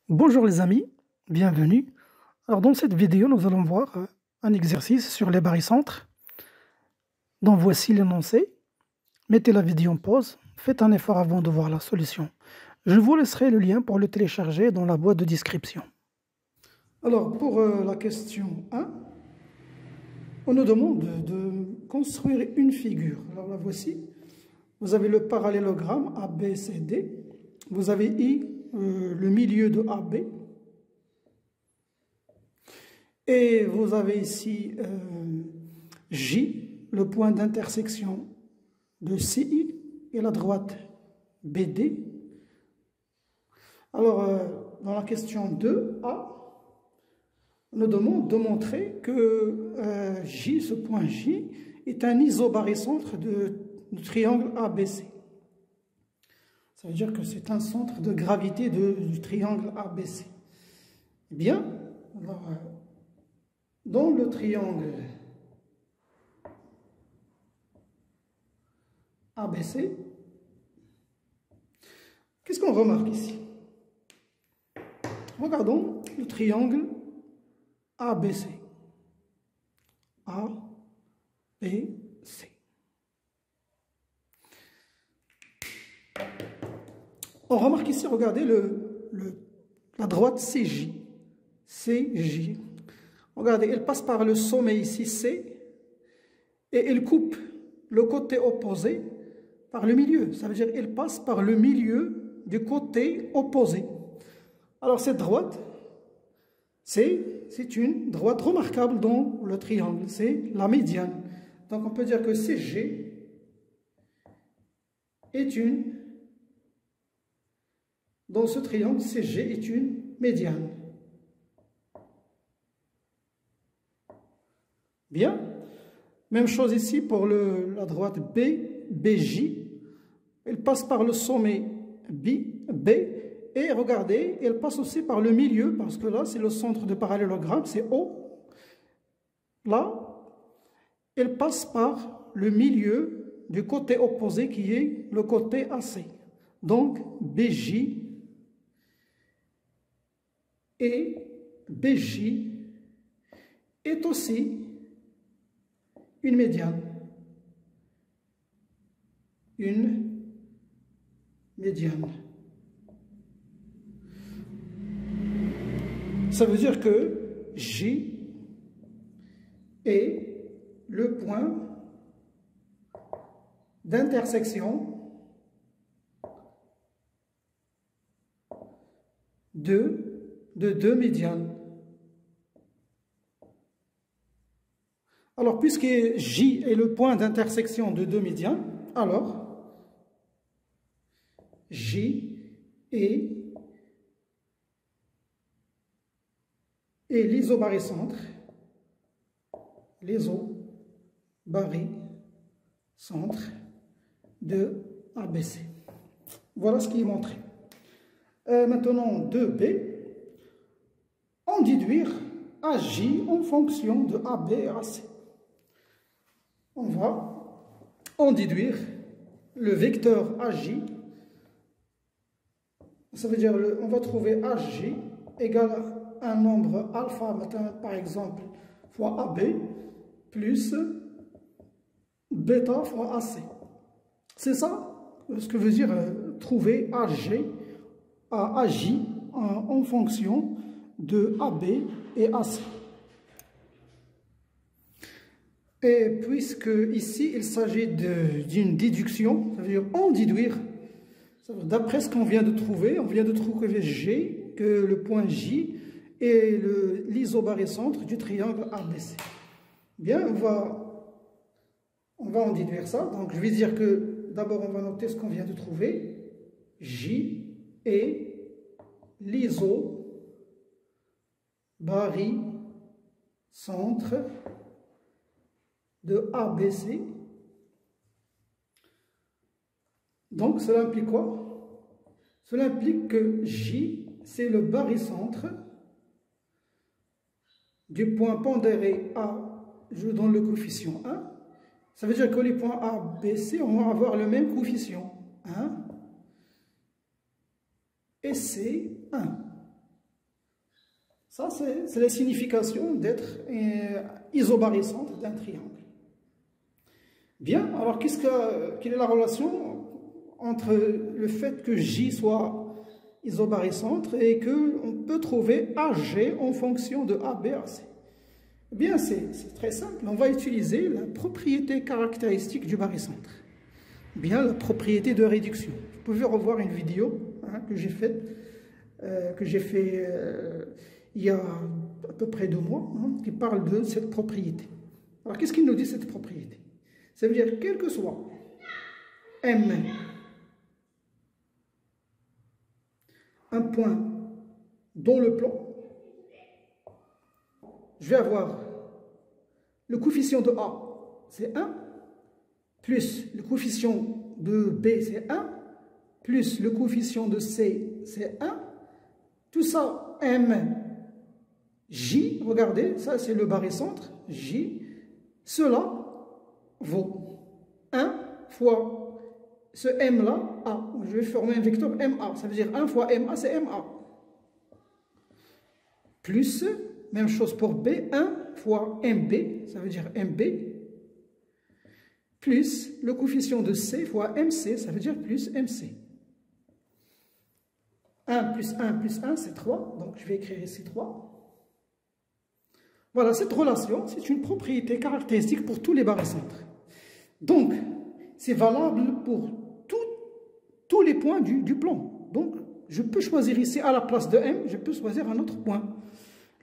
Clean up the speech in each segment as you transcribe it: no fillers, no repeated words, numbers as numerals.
Bonjour les amis, bienvenue. Alors dans cette vidéo, nous allons voir un exercice sur les barycentres. Donc voici l'énoncé. Mettez la vidéo en pause, faites un effort avant de voir la solution. Je vous laisserai le lien pour le télécharger dans la boîte de description. Alors pour la question 1, on nous demande de construire une figure. Alors la voici. Vous avez le parallélogramme ABCD. Vous avez I, le milieu de AB. Et vous avez ici J, le point d'intersection de CI, et la droite BD. Alors, dans la question 2A, on nous demande de montrer que J, ce point J, est un isobarycentre du triangle ABC. Ça veut dire que c'est un centre de gravité du triangle ABC. Eh bien, alors, dans le triangle ABC, qu'est-ce qu'on remarque ici? Regardons le triangle ABC. A, B, C. On remarque ici, regardez la droite CJ. CJ. Regardez, elle passe par le sommet ici C et elle coupe le côté opposé par le milieu. Ça veut dire qu'elle passe par le milieu du côté opposé. Alors cette droite, c'est une droite remarquable dans le triangle. C'est la médiane. Donc on peut dire que CG est une... Dans ce triangle, CG est une médiane. Bien. Même chose ici pour la droite BJ. Elle passe par le sommet B. Et regardez, elle passe aussi par le milieu, parce que là, c'est le centre de parallélogramme, c'est O. Là, elle passe par le milieu du côté opposé qui est le côté AC. Donc, BJ et BJ est aussi une médiane. Une médiane. Ça veut dire que J est le point d'intersection de deux médianes. Alors, puisque J est le point d'intersection de deux médianes, alors J est l'isobarycentre de ABC. Voilà ce qui est montré. Maintenant, 2B, on déduire AJ en fonction de AB et AC. On va en déduire le vecteur AJ. Ça veut dire on va trouver AJ égale à un nombre alpha, par exemple, fois AB, plus bêta fois AC. C'est ça ce que veut dire trouver AJ en fonction de AB et AC. Et puisque ici il s'agit d'une déduction, ça veut dire en déduire, d'après ce qu'on vient de trouver, on vient de trouver G, que le point J est l'isobarycentre du triangle ABC. Bien, on va en déduire ça. Donc je vais dire que d'abord on va noter ce qu'on vient de trouver. J est l'isobarycentre de ABC. Donc cela implique quoi? Cela implique que J, c'est le barycentre du point pondéré A, je donne le coefficient 1. Ça veut dire que les points A, B, C vont avoir le même coefficient 1 et C 1. Ça, c'est la signification d'être isobarycentre d'un triangle. Bien, alors quelle est la relation entre le fait que J soit isobarycentre et qu'on peut trouver AG en fonction de AB à C? Eh bien, c'est très simple. On va utiliser la propriété caractéristique du barycentre. Bien, la propriété de réduction. Vous pouvez revoir une vidéo que j'ai faite, il y a à peu près 2 mois, qui parle de cette propriété. Alors, qu'est-ce qu'il nous dit, cette propriété? Ça veut dire, quel que soit M, un point dans le plan, je vais avoir le coefficient de A, c'est 1, plus le coefficient de B, c'est 1, plus le coefficient de C, c'est 1. Tout ça, M, J, regardez, ça c'est le barycentre, J. Cela vaut 1 fois ce M là, A. Je vais former un vecteur MA, ça veut dire 1 fois MA, c'est MA. Plus, même chose pour B, 1 fois MB, ça veut dire MB. Plus le coefficient de C fois MC, ça veut dire plus MC. 1 plus 1 plus 1, c'est 3, donc je vais écrire ici 3. Voilà, cette relation, c'est une propriété caractéristique pour tous les barycentres. Donc, c'est valable pour tous les points du plan. Donc, je peux choisir ici, à la place de M, je peux choisir un autre point.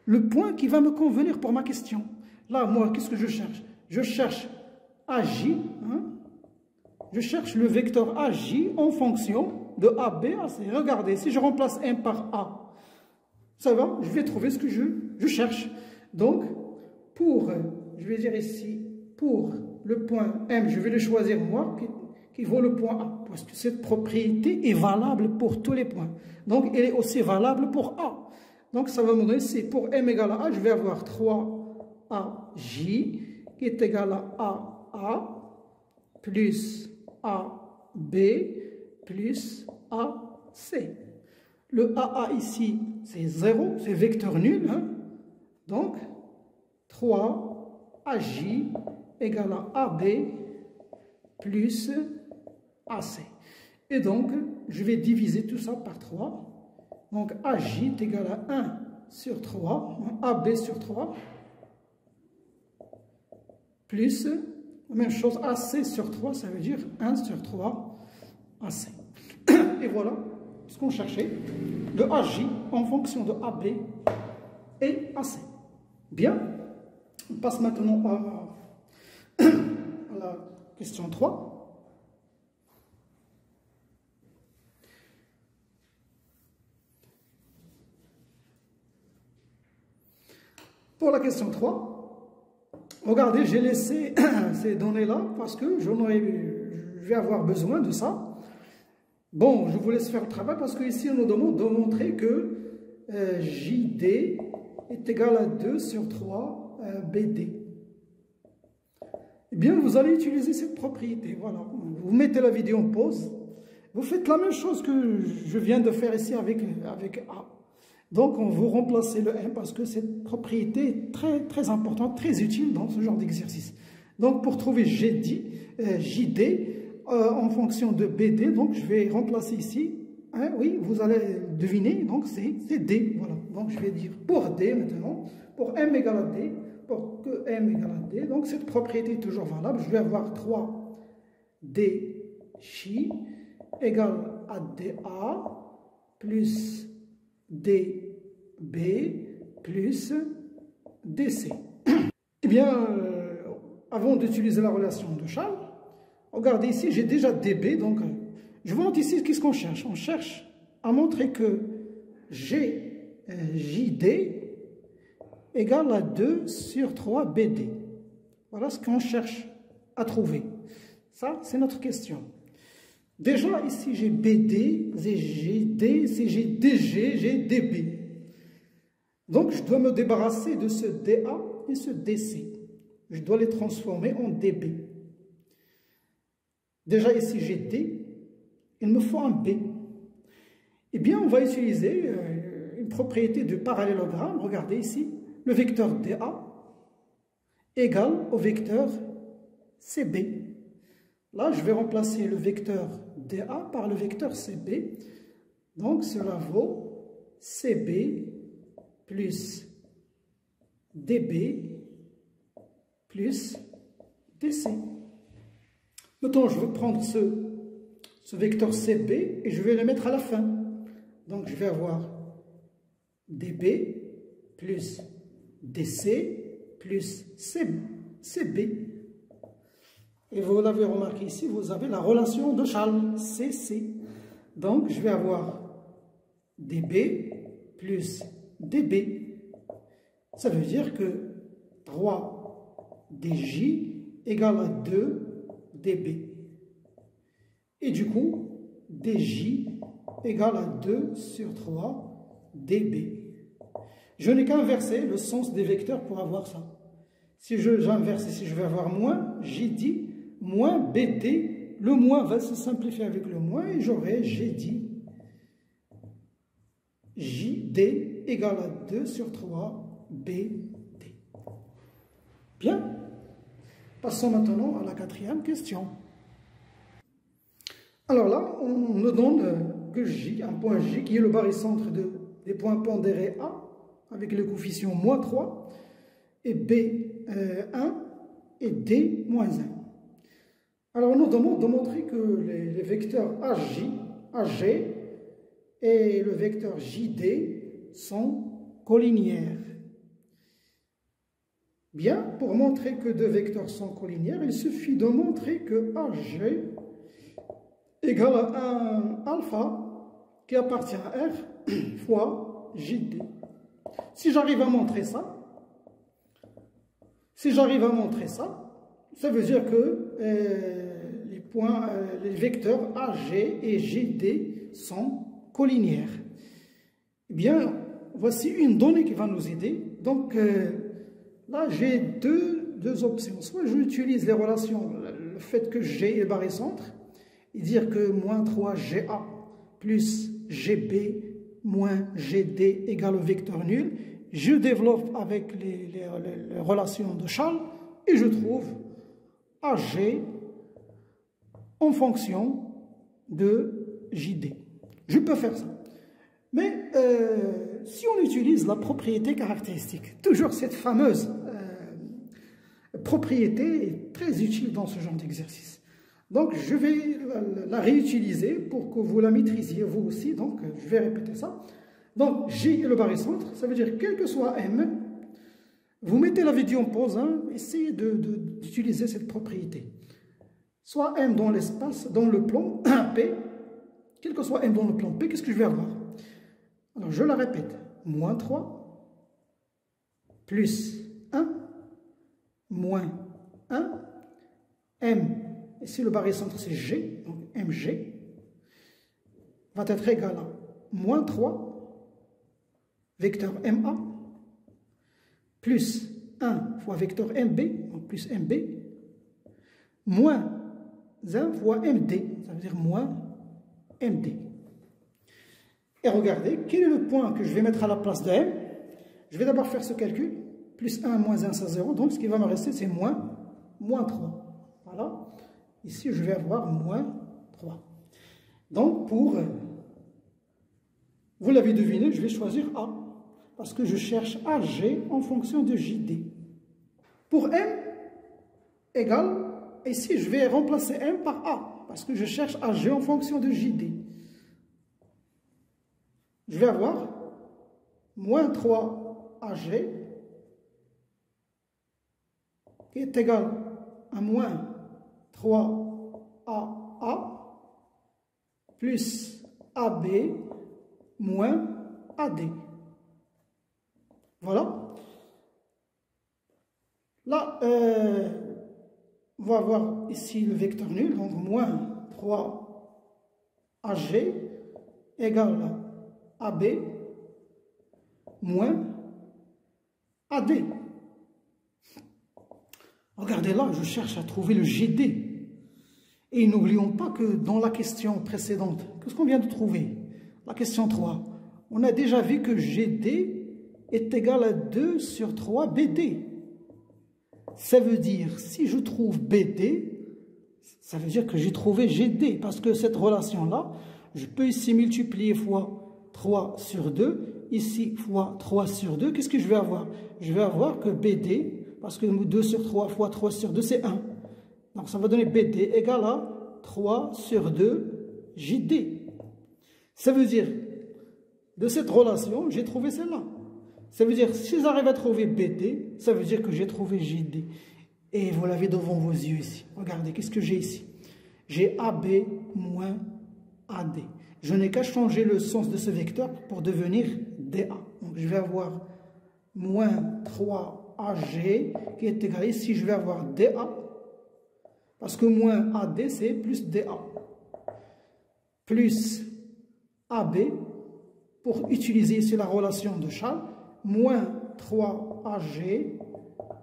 Le point qui va me convenir pour ma question. Là, moi, qu'est-ce que je cherche? Je cherche AJ, je cherche le vecteur AJ en fonction de AB à C. Regardez, si je remplace M par A, ça va, je vais trouver ce que je cherche. Donc, je vais dire ici, pour le point M, je vais le choisir moi, qui vaut le point A, parce que cette propriété est valable pour tous les points. Donc, elle est aussi valable pour A. Donc, ça va me donner, c'est pour M égale à A, je vais avoir 3AJ, qui est égal à AA, plus AB, plus AC. Le AA ici, c'est 0, c'est vecteur nul, Donc, 3AJ égale à AB plus AC. Et donc, je vais diviser tout ça par 3. Donc, AJ est égal à 1 sur 3, AB sur 3, plus, même chose, AC sur 3, ça veut dire 1 sur 3 AC. Et voilà ce qu'on cherchait, de AJ en fonction de AB et AC. Bien, on passe maintenant à la question 3. Pour la question 3, regardez, j'ai laissé ces données-là parce que je vais avoir besoin de ça. Bon, je vous laisse faire le travail parce qu'ici, on nous demande de montrer que JD est égal à 2 sur 3 BD. Eh bien, vous allez utiliser cette propriété. Voilà, vous mettez la vidéo en pause. Vous faites la même chose que je viens de faire ici avec A. Donc, on vous remplace le M parce que cette propriété est très, très importante, très utile dans ce genre d'exercice. Donc, pour trouver JD en fonction de BD, donc je vais remplacer ici. Oui, vous allez deviner, donc c'est D. Voilà. Donc, je vais dire pour D maintenant, pour M égale à D, pour que M égale à D. Donc, cette propriété est toujours valable. Je vais avoir 3D chi égale à DA plus DB plus DC. Eh bien, avant d'utiliser la relation de Charles, regardez ici, j'ai déjà DB, donc je vous montre ici qu'est-ce qu'on cherche. On cherche à montrer que JD égale à 2 sur 3 BD. Voilà ce qu'on cherche à trouver. Ça, c'est notre question. Déjà, ici, j'ai BD, j'ai GD, j'ai DG, j'ai DB. Donc, je dois me débarrasser de ce DA et ce DC. Je dois les transformer en DB. Déjà, ici, j'ai D. Il me faut un B. Eh bien, on va utiliser une propriété du parallélogramme. Regardez ici, le vecteur DA égale au vecteur CB. Là, je vais remplacer le vecteur DA par le vecteur CB. Donc, cela vaut CB plus DB plus DC. Maintenant, je vais prendre ce vecteur CB et je vais le mettre à la fin. Donc, je vais avoir DB plus DC plus CB. Et vous l'avez remarqué ici, vous avez la relation de Charles, CC. Donc, je vais avoir DB plus DB. Ça veut dire que 3DJ égale à 2DB. Et du coup, DJ égale à 2 sur 3DB. Je n'ai qu'à inverser le sens des vecteurs pour avoir ça. Si j'inverse ici, je vais avoir moins JD moins BD. Le moins va se simplifier avec le moins et j'aurai JD égale à 2 sur 3 BD. Bien. Passons maintenant à la quatrième question. Alors là, on me donne que J, un point J, qui est le barycentre des points pondérés A, avec le coefficient moins 3, et B1 et D moins 1. Alors on nous demande de montrer que les vecteurs AJ et le vecteur JD sont colliniaires. Bien, pour montrer que deux vecteurs sont colliniaires, il suffit de montrer que AG égale à un alpha qui appartient à R fois JD. Si j'arrive à montrer ça, ça veut dire que les vecteurs AG et JD sont colliniaires. Eh bien, voici une donnée qui va nous aider. Donc, là, j'ai deux options. Soit j'utilise les relations, le fait que G est barycentre, et dire que moins 3GA plus GB moins GD égale au vecteur nul. Je développe avec les relations de Charles et je trouve AG en fonction de JD. Je peux faire ça. Mais si on utilise la propriété caractéristique, toujours cette fameuse propriété est très utile dans ce genre d'exercice. Donc je vais la réutiliser pour que vous la maîtrisiez vous aussi. Donc je vais répéter ça. Donc J est le barycentre, ça veut dire quel que soit M, vous mettez la vidéo en pause, hein, essayez d'utiliser cette propriété. Soit M dans l'espace, dans le plan P, quel que soit M dans le plan P, qu'est-ce que je vais avoir? Alors je la répète, moins 3, plus 1, moins 1, M, ici le barycentre c'est G, donc MG, va être égal à moins 3, vecteur MA, plus 1 fois vecteur MB, donc plus MB, moins 1 fois MD, ça veut dire moins MD. Et regardez, quel est le point que je vais mettre à la place de M? Je vais d'abord faire ce calcul, plus 1 moins 1 c'est 0, donc ce qui va me rester c'est moins 3. Voilà, ici je vais avoir moins 3. Donc pour, vous l'avez deviné, je vais choisir A. Parce que je cherche AG en fonction de JD. Pour M égale, ici je vais remplacer M par A, parce que je cherche AG en fonction de JD. Je vais avoir moins 3 AG qui est égal à moins 3 AA plus AB moins AD. Voilà. Là, on va avoir ici le vecteur nul, donc moins 3 AG égale à AB moins AD. Regardez là, je cherche à trouver le GD. Et n'oublions pas que dans la question précédente, qu'est-ce qu'on vient de trouver? La question 3. on a déjà vu que GD est égal à 2 sur 3 BD. Ça veut dire, si je trouve BD, ça veut dire que j'ai trouvé GD, parce que cette relation-là, je peux ici multiplier fois 3 sur 2, ici fois 3 sur 2. Qu'est-ce que je vais avoir? Je vais avoir que BD, parce que 2 sur 3 fois 3 sur 2, c'est 1. Donc ça va donner BD égale à 3 sur 2 JD. Ça veut dire, de cette relation, j'ai trouvé celle-là. Ça veut dire, si j'arrive à trouver BD, ça veut dire que j'ai trouvé JD. Et vous l'avez devant vos yeux ici. Regardez, qu'est-ce que j'ai ici? J'ai AB moins AD. Je n'ai qu'à changer le sens de ce vecteur pour devenir DA. Donc je vais avoir moins 3AG qui est égal ici, je vais avoir DA. Parce que moins AD, c'est plus DA. Plus AB, pour utiliser ici la relation de Charles, moins 3AG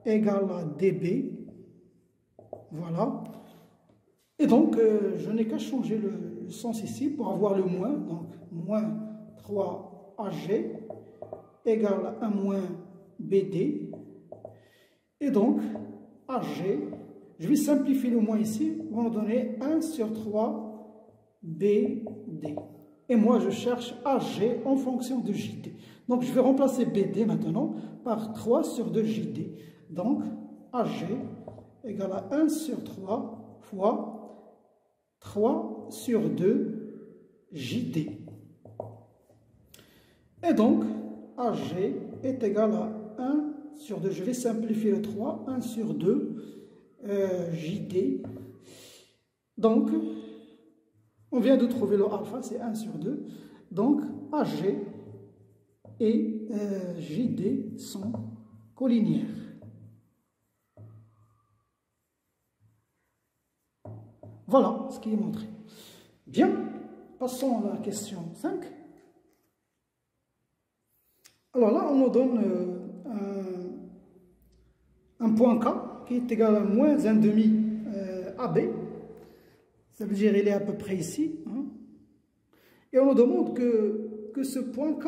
égale à DB. Voilà. Et donc, je n'ai qu'à changer le sens ici pour avoir le moins. Donc, moins 3AG égale à 1 moins BD. Et donc, AG, je vais simplifier le moins ici, on va me donner 1 sur 3 BD. Et moi, je cherche AG en fonction de JD. Donc, je vais remplacer BD maintenant par 3 sur 2 JD. Donc, AG égale à 1 sur 3 fois 3 sur 2 JD. Et donc, AG est égal à 1 sur 2. Je vais simplifier le 3. 1 sur 2 JD. Donc, on vient de trouver le alpha, c'est 1 sur 2. Donc, AG et JD sont collinéaires. Voilà ce qui est montré. Bien, passons à la question 5. Alors là, on nous donne un point K qui est égal à moins 1,5 AB. Ça veut dire qu'il est à peu près ici. Hein. Et on nous demande que ce point K,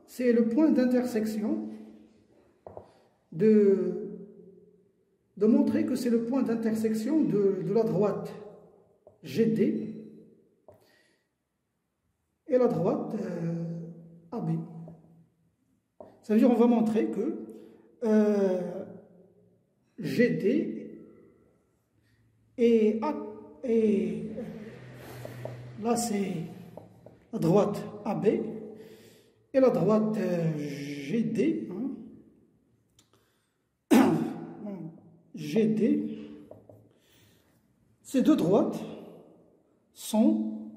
c'est le point d'intersection de montrer que c'est le point d'intersection de la droite GD et la droite AB. Ça veut dire qu'on va montrer que GD et là c'est la droite AB et la droite GD. Hein. GD, ces deux droites sont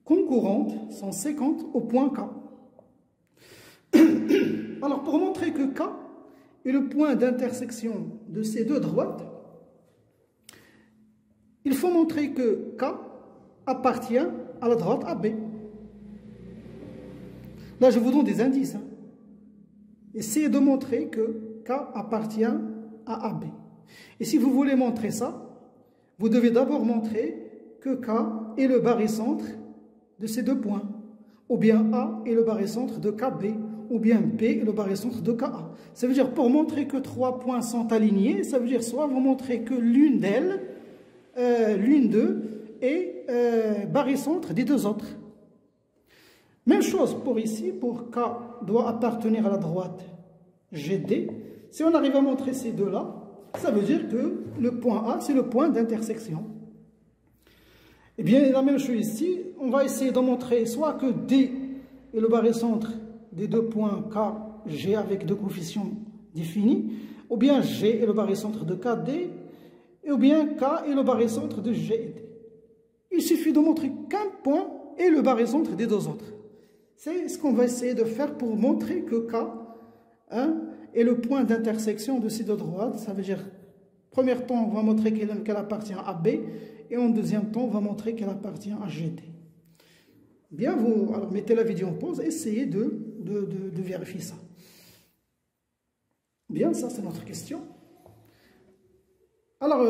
concurrentes, sont séquentes au point K. Alors, pour montrer que K est le point d'intersection de ces deux droites, il faut montrer que K appartient à la droite AB. Là, je vous donne des indices. Hein. Essayez de montrer que K appartient à AB. Et si vous voulez montrer ça, vous devez d'abord montrer que K est le barycentre de ces deux points, ou bien A est le barycentre de KB, ou bien B est le barycentre de KA. Ça veut dire, pour montrer que trois points sont alignés, ça veut dire soit vous montrez que l'une d'elles, l'une d'eux, est barycentre des deux autres. Même chose pour ici, pour K doit appartenir à la droite GD. Si on arrive à montrer ces deux-là, ça veut dire que le point A, c'est le point d'intersection. Eh bien, la même chose ici, on va essayer de montrer soit que D est le barycentre des deux points K, G avec deux coefficients définis, ou bien G est le barycentre de KD, ou bien K est le barycentre de G et D. Il suffit de montrer qu'un point est le barycentre des deux autres. C'est ce qu'on va essayer de faire pour montrer que K est le point d'intersection de ces deux droites. Ça veut dire, premier temps, on va montrer qu'elle appartient à B, et en deuxième temps, on va montrer qu'elle appartient à GD. Bien, vous alors, mettez la vidéo en pause, essayez de vérifier ça. Bien, ça c'est notre question. Alors,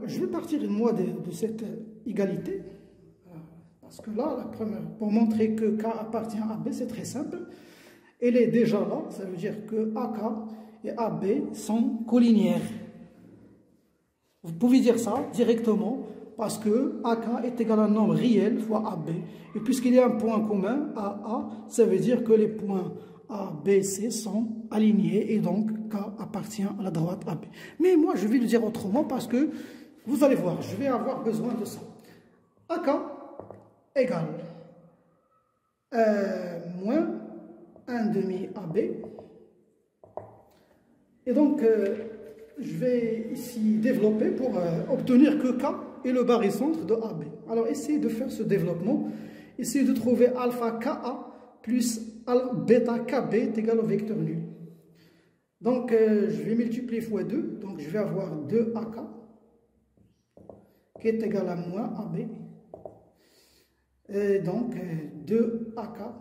je vais partir moi de cette égalité, Parce que là, la première, pour montrer que K appartient à B, c'est très simple. Elle est déjà là, ça veut dire que AK et AB sont collinéaires. Vous pouvez dire ça directement parce que AK est égal à un nombre réel fois AB. Et puisqu'il y a un point commun, AA, ça veut dire que les points A, B, C sont alignés et donc K appartient à la droite AB. Mais moi, je vais le dire autrement parce que vous allez voir, je vais avoir besoin de ça. AK égale moins 1 demi AB. Et donc, je vais ici développer pour obtenir que K est le barycentre de AB. Alors, essayez de faire ce développement. Essayez de trouver alpha KA plus bêta KB est égal au vecteur nul. Donc, je vais multiplier fois 2. Donc, je vais avoir 2AK qui est égal à moins AB. Et donc, 2AK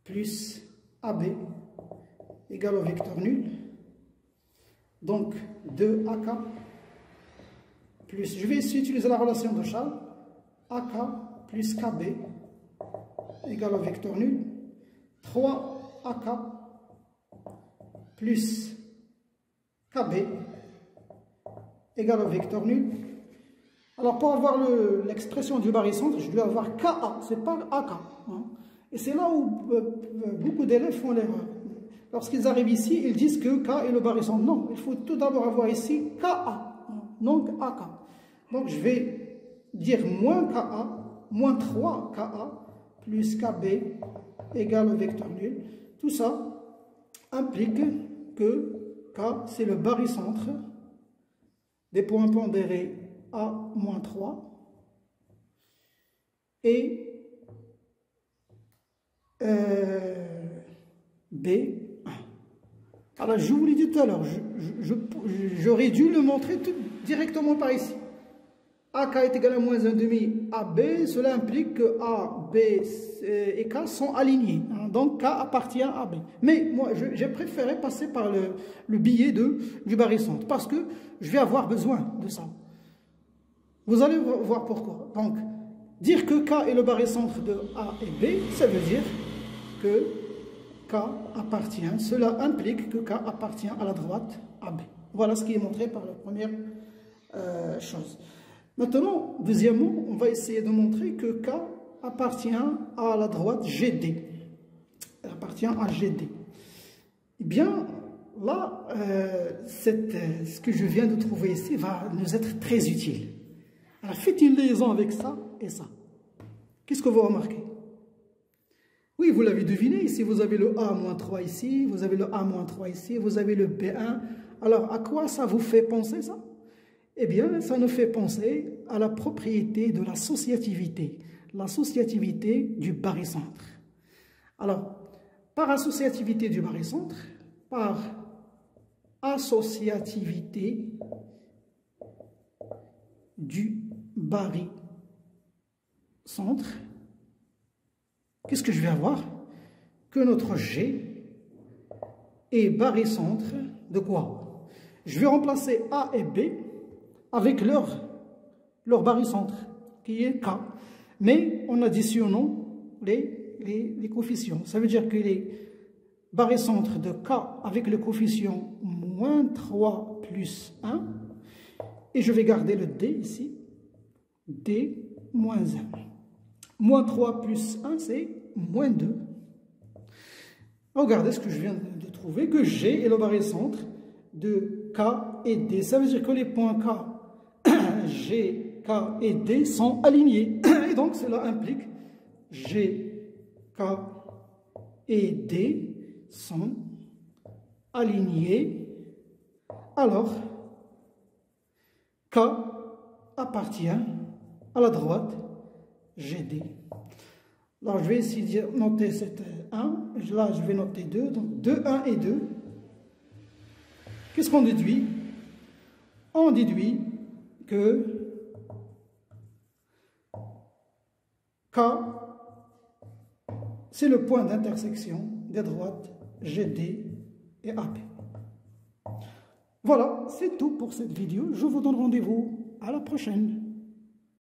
plus AB égale au vecteur nul. Donc, 2AK plus, je vais ici utiliser la relation de Charles, AK plus KB égale au vecteur nul. 3AK plus KB égale au vecteur nul. Alors, pour avoir l'expression du barycentre, je dois avoir KA, c'est pas AK. Hein. Et c'est là où beaucoup d'élèves font l'erreur. Lorsqu'ils arrivent ici, ils disent que K est le barycentre. Non, il faut tout d'abord avoir ici KA, donc AK. Donc, je vais dire moins KA, moins 3KA, plus KB égale au vecteur nul. Tout ça implique que K, c'est le barycentre des points pondérés A moins 3 et B. Alors, je vous l'ai dit tout à l'heure, j'aurais dû le montrer directement par ici. AK est égal à moins 1 demi AB, cela implique que A, B et K sont alignés. Hein, donc, K appartient à B. Mais moi, j'ai préféré passer par le biais du barycentre parce que je vais avoir besoin de ça. Vous allez voir pourquoi. Donc, dire que K est le barycentre de A et B, ça veut dire que K appartient, cela implique que K appartient à la droite AB. Voilà ce qui est montré par la première chose. Maintenant, deuxièmement, on va essayer de montrer que K appartient à la droite GD. Elle appartient à GD. Eh bien, là, ce que je viens de trouver ici va nous être très utile. Alors, faites une liaison avec ça et ça. Qu'est-ce que vous remarquez? Oui, vous l'avez deviné, ici vous avez le A-3 ici, vous avez le A-3 ici, vous avez le B1. Alors, à quoi ça vous fait penser ça? Eh bien, ça nous fait penser à la propriété de l'associativité du barycentre. Alors, par associativité du barycentre, par associativité du barycentre, qu'est-ce que je vais avoir? Que notre G est barycentre de quoi? Je vais remplacer A et B avec leur barycentre, qui est K. Mais en additionnant les coefficients. Ça veut dire que les barycentres de K avec le coefficient moins 3 plus 1, et je vais garder le D ici, D moins 1. Moins 3 plus 1, c'est moins 2. Regardez ce que je viens de trouver, que G est le barycentre de K et D. Ça veut dire que les points K, G, K et D sont alignés. Et donc, cela implique G, K et D sont alignés. Alors, K appartient à la droite GD. Alors, je vais essayer de noter cette 1. Là, je vais noter 2. Donc, 2, 1 et 2. Qu'est-ce qu'on déduit? On déduit que K, c'est le point d'intersection des droites GD et AB. Voilà, c'est tout pour cette vidéo. Je vous donne rendez-vous à la prochaine.